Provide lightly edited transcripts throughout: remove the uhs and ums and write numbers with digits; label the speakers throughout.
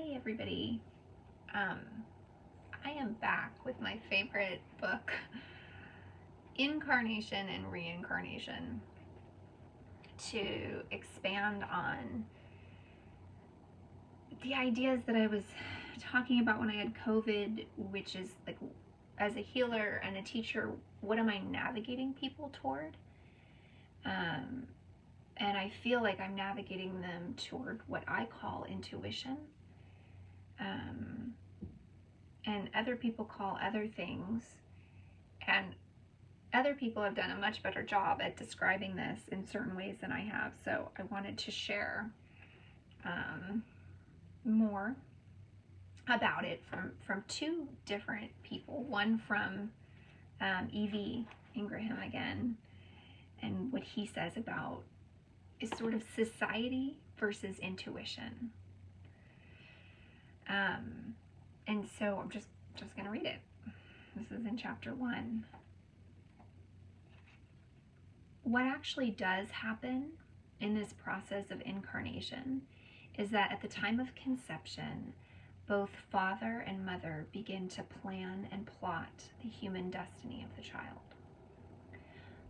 Speaker 1: Hey everybody. I am back with my favorite book, Incarnation and Reincarnation, to expand on the ideas that I was talking about when I had COVID, which is like, as a healer and a teacher, what am I navigating people toward? And I feel like I'm navigating them toward what I call intuition. And other people call other things, and other people have done a much better job at describing this in certain ways than I have, so I wanted to share more about it from two different people. One from E.V. Ingraham again, and what he says about is sort of society versus intuition. And so I'm just going to read it. This is in chapter 1. What actually does happen in this process of incarnation is that at the time of conception, both father and mother begin to plan and plot the human destiny of the child.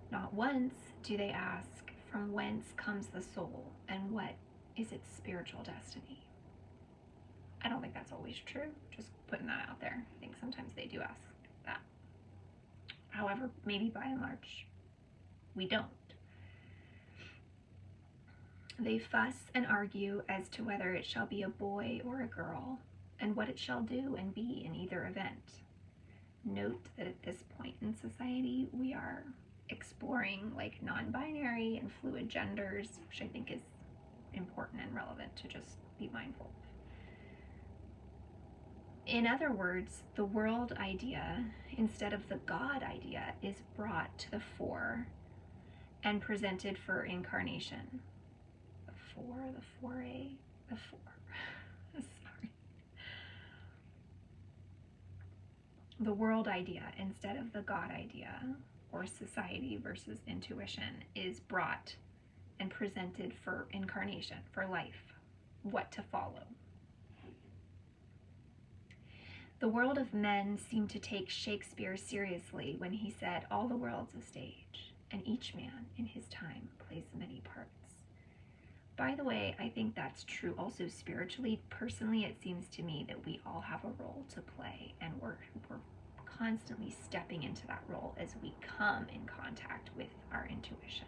Speaker 1: Not once do they ask from whence comes the soul and what is its spiritual destiny. I don't think that's always true, just putting that out there. I think sometimes they do ask that. However, maybe by and large, we don't. They fuss and argue as to whether it shall be a boy or a girl, and what it shall do and be in either event. Note that at this point in society, we are exploring like non-binary and fluid genders, which I think is important and relevant to just be mindful of. In other words, the world idea, instead of the God idea, is brought to the fore and presented for incarnation. Sorry. The world idea, instead of the God idea, or society versus intuition, is brought and presented for incarnation, for life, what to follow. The world of men seemed to take Shakespeare seriously when he said, "All the world's a stage, and each man in his time plays many parts." By the way, I think that's true also spiritually. Personally, it seems to me that we all have a role to play, and we're constantly stepping into that role as we come in contact with our intuition.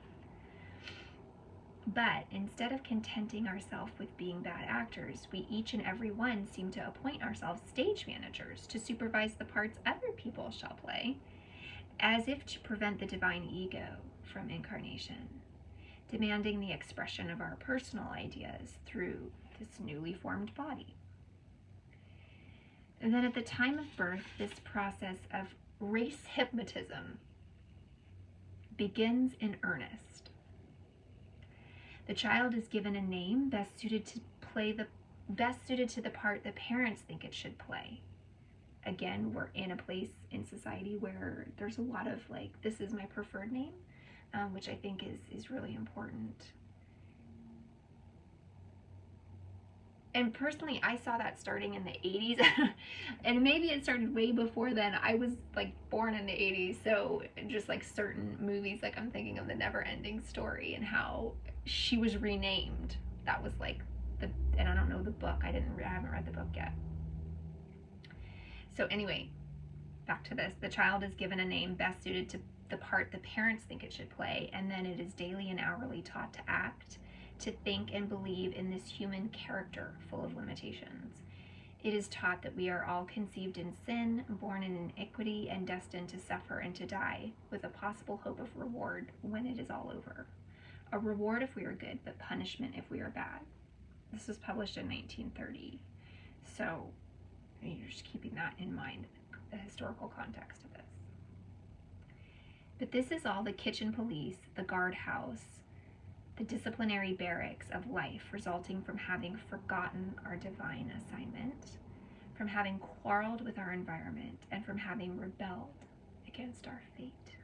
Speaker 1: But instead of contenting ourselves with being bad actors, we each and every one seem to appoint ourselves stage managers to supervise the parts other people shall play, as if to prevent the divine ego from incarnation, demanding the expression of our personal ideas through this newly formed body. And then at the time of birth, this process of race hypnotism begins in earnest. The child is given a name best suited to the part the parents think it should play. Again, we're in a place in society where there's a lot of like, this is my preferred name, which I think is really important. And personally, I saw that starting in the 80s, and maybe it started way before then. I was like born in the 80s, so just like certain movies, like I'm thinking of The Never-Ending Story and how she was renamed. That was like and I don't know the book. I haven't read the book yet. So anyway, back to this. The child is given a name best suited to the part the parents think it should play, and then it is daily and hourly taught to act, to think and believe in this human character full of limitations. It is taught that we are all conceived in sin, born in iniquity, and destined to suffer and to die, with a possible hope of reward when it is all over. A reward if we are good, but punishment if we are bad. This was published in 1930. So you're just keeping that in mind, the historical context of this. But this is all the kitchen police, the guardhouse, the disciplinary barracks of life, resulting from having forgotten our divine assignment, from having quarreled with our environment, and from having rebelled against our fate.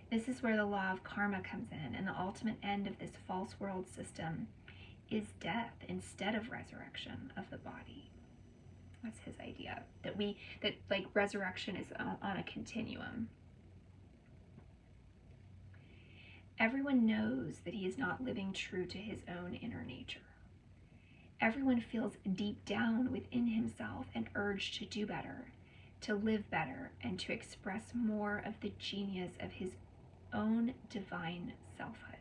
Speaker 1: This is where the law of karma comes in, and the ultimate end of this false world system is death instead of resurrection of the body. That's his idea, that like resurrection is on a continuum. Everyone knows that he is not living true to his own inner nature. Everyone feels deep down within himself an urge to do better, to live better, and to express more of the genius of his own divine selfhood.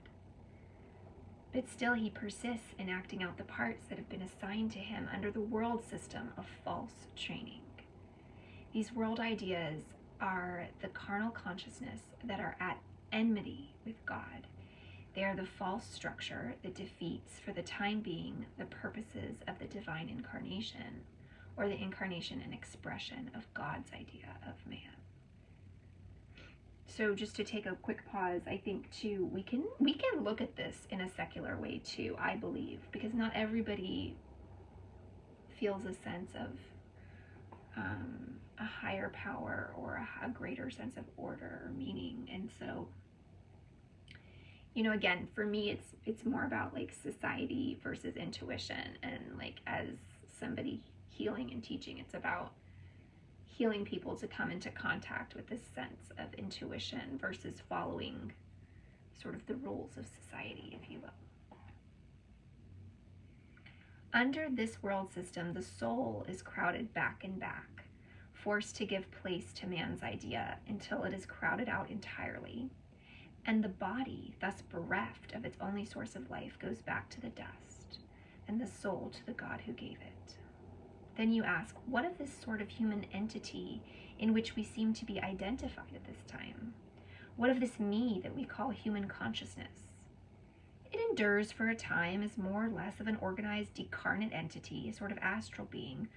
Speaker 1: But still he persists in acting out the parts that have been assigned to him under the world system of false training. These world ideas are the carnal consciousness that are at enmity with God. They are the false structure that defeats, for the time being, the purposes of the divine incarnation, or the incarnation and expression of God's idea of man. So just to take a quick pause, I think too, we can look at this in a secular way too, I believe, because not everybody feels a sense of a higher power or a greater sense of order or meaning. And so, you know, again, for me, it's more about like society versus intuition. And like, as somebody healing and teaching, it's about healing people to come into contact with this sense of intuition versus following sort of the rules of society, if you will. Under this world system, the soul is crowded back and back, forced to give place to man's idea until it is crowded out entirely. And the body, thus bereft of its only source of life, goes back to the dust, and the soul to the God who gave it. Then you ask, what of this sort of human entity in which we seem to be identified at this time? What of this me that we call human consciousness? It endures for a time as more or less of an organized, decarnate entity, a sort of astral being,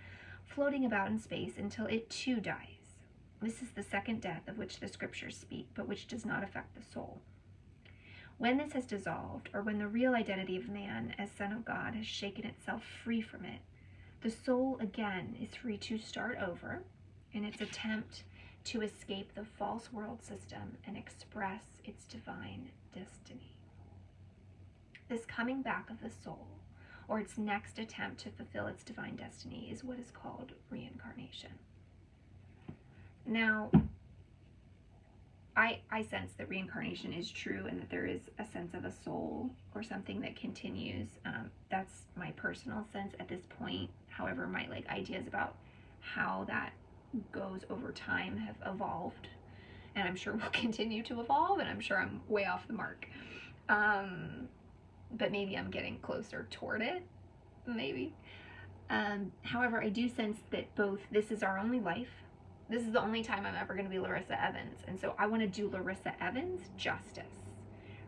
Speaker 1: floating about in space until it too dies. This is the second death of which the scriptures speak, but which does not affect the soul. When this has dissolved, or when the real identity of man as Son of God has shaken itself free from it, the soul again is free to start over in its attempt to escape the false world system and express its divine destiny. This coming back of the soul, or its next attempt to fulfill its divine destiny, is what is called reincarnation. Now, I sense that reincarnation is true and that there is a sense of a soul or something that continues. That's my personal sense at this point. However, my ideas about how that goes over time have evolved, and I'm sure will continue to evolve, and I'm sure I'm way off the mark. But maybe I'm getting closer toward it, maybe. However, I do sense that both this is our only life. This is the only time I'm ever going to be Larissa Evans. And so I want to do Larissa Evans justice,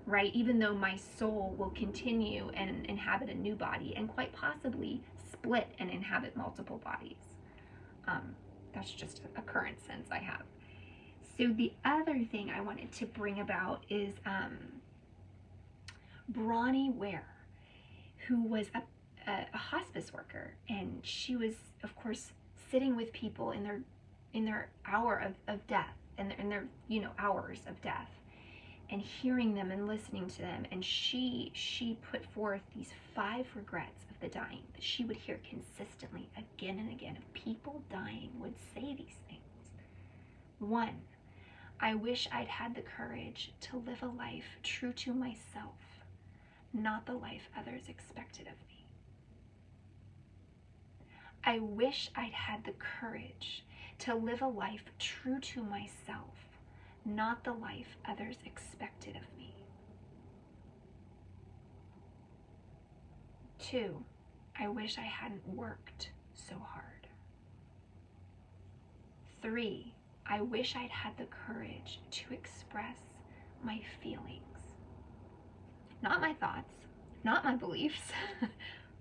Speaker 1: right? Even though my soul will continue and inhabit a new body and quite possibly split and inhabit multiple bodies. That's just a current sense I have. So the other thing I wanted to bring about is Bronnie Ware, who was a hospice worker, and she was, of course, sitting with people in their hour of death, and in their hours of death, and hearing them and listening to them. And she put forth these 5 regrets of the dying that she would hear consistently again and again of people dying would say these things. 1, I wish I'd had the courage to live a life true to myself, not the life others expected of me. I wish I'd had the courage to live a life true to myself, not the life others expected of me. 2, I wish I hadn't worked so hard. 3, I wish I'd had the courage to express my feelings. Not my thoughts, not my beliefs,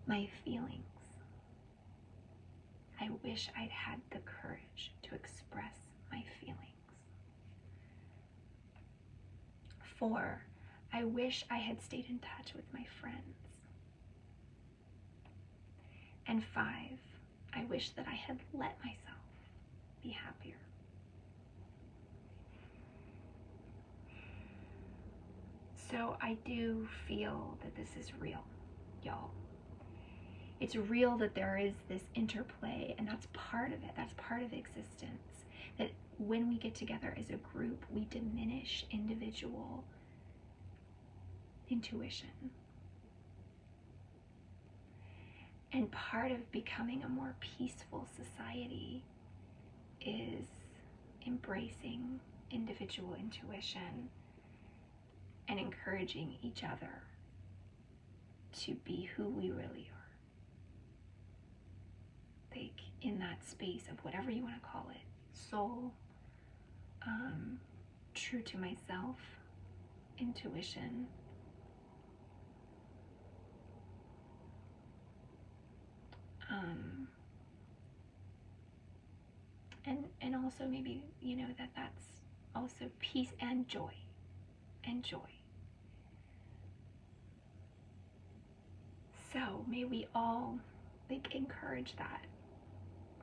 Speaker 1: my feelings. I wish I'd had the courage to express my feelings. 4, I wish I had stayed in touch with my friends. And 5, I wish that I had let myself be happier. So I do feel that this is real, y'all. It's real that there is this interplay, and that's part of it. That's part of existence. That when we get together as a group, we diminish individual intuition. And part of becoming a more peaceful society is embracing individual intuition and encouraging each other to be who we really are. Like in that space of whatever you want to call it, soul, true to myself, intuition, and also maybe, that's also peace and joy, So may we all encourage that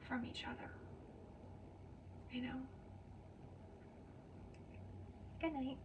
Speaker 1: from each other, Good night.